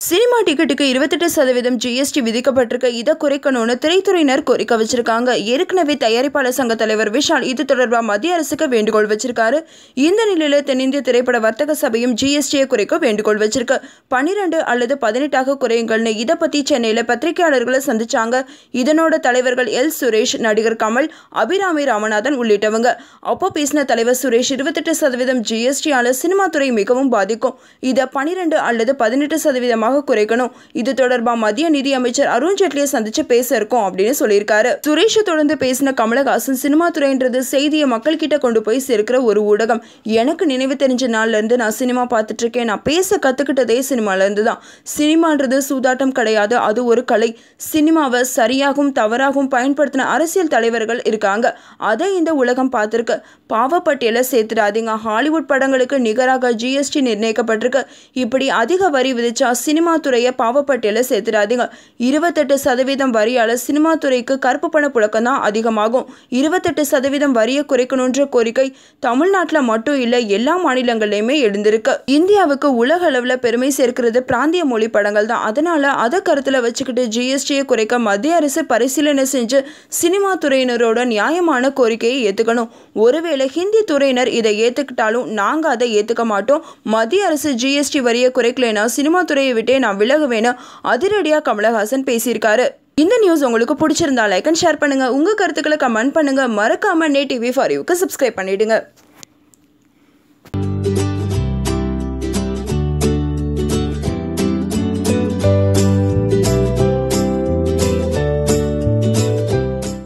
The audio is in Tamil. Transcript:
சினிமா டிக்கெட்டுக்கு 28% ஜிஎஸ்டி விதிக்கப்பட்டிருக்க இதை குறைக்கணும்னு திரைத்துறையினர் கோரிக்கை வச்சிருக்காங்க. ஏற்கனவே தயாரிப்பாளர் சங்க தலைவர் விஷால் இது தொடர்பாக மத்திய அரசுக்கு வேண்டுகோள் வச்சிருக்காரு. இந்த நிலையில தென்னிந்திய திரைப்பட வர்த்தக சபையும் ஜிஎஸ்டியை குறைக்க வேண்டுகோள் வச்சிருக்கு. 12 அல்லது 18 குறையுங்கள்னு இதை பத்தி சென்னையில பத்திரிகையாளர்களை சந்திச்சாங்க. இதனோட தலைவர்கள் எல் சுரேஷ், நடிகர் கமல், அபிராமி ராமநாதன் உள்ளிட்டவங்க. அப்போ பேசின தலைவர் சுரேஷ் 28% ஜிஎஸ்டியால சினிமா துறை மிகவும் பாதிக்கும். இதை 12 அல்லது 18% குறைக்கணும். இது தொடர்பாக மத்திய நிதி அமைச்சர் அருண் ஜேட்லியை சந்திச்சு பேச இருக்கோம் அப்படின்னு சொல்லியிருக்காரு. சுரேஷ் தொடர்ந்து பேசின கமலஹாசன், சினிமா துறைன்றது செய்தியை மக்கள் கிட்ட கொண்டு போய் சேர்க்கிற ஒரு ஊடகம். எனக்கு நினைவு தெரிஞ்ச நாள்ல இருந்து நான் சினிமா பார்த்துட்டு இருக்கேன். நான் பேச கத்துக்கிட்டதே சினிமால இருந்து தான். சினிமான்றது சூதாட்டம் கிடையாது, அது ஒரு கலை. சினிமாவை சரியாகவும் தவறாகவும் பயன்படுத்தின அரசியல் தலைவர்கள் இருக்காங்க. அதை இந்த உலகம் பார்த்திருக்கு. பாவப்பட்டியலை சேர்த்துடாதீங்க. ஹாலிவுட் படங்களுக்கு நிகராக ஜிஎஸ்டி நிர்ணயிக்கப்பட்டிருக்கு. இப்படி அதிக வரி விதிச்சா சினிமா துறையை பாவப்பட்டியல சேர்த்துடாதீங்க. 28% வரியால சினிமா துறைக்கு கருப்பு பண புழக்கம் தான் அதிகமாகும். 28% வரியை குறைக்கணுன்ற கோரிக்கை தமிழ்நாட்டில் மட்டும் இல்ல, எல்லா மாநிலங்களிலுமே எழுந்திருக்கு. இந்தியாவுக்கு உலக அளவில் பெருமை சேர்க்கிறது பிராந்திய மொழி படங்கள் தான். அதனால அதை கருத்துல வச்சுக்கிட்டு ஜிஎஸ்டியை குறைக்க மத்திய அரசு பரிசீலனை செஞ்சு சினிமா துறையினரோட நியாயமான கோரிக்கையை ஏத்துக்கணும். ஒருவேளை ஹிந்தி துறையினர் இதை ஏத்துக்கிட்டாலும் நாங்க அதை ஏத்துக்க மாட்டோம். மத்திய அரசு ஜிஎஸ்டி வரியை குறைக்கலைன்னா சினிமா துறையை விட்டு நான் விலகுவேன்னு அதிரடியா கமலஹாசன் பேசியிருக்காரு. இந்த நியூஸ் உங்களுக்கு பிடிச்சிருந்தா லைக் அண்ட் ஷேர் பண்ணுங்க. உங்க கருத்துக்களை கமெண்ட் பண்ணுங்க. மறக்காம NET TV4Uக்கு சப்ஸ்கிரைப் பண்ணிடுங்க.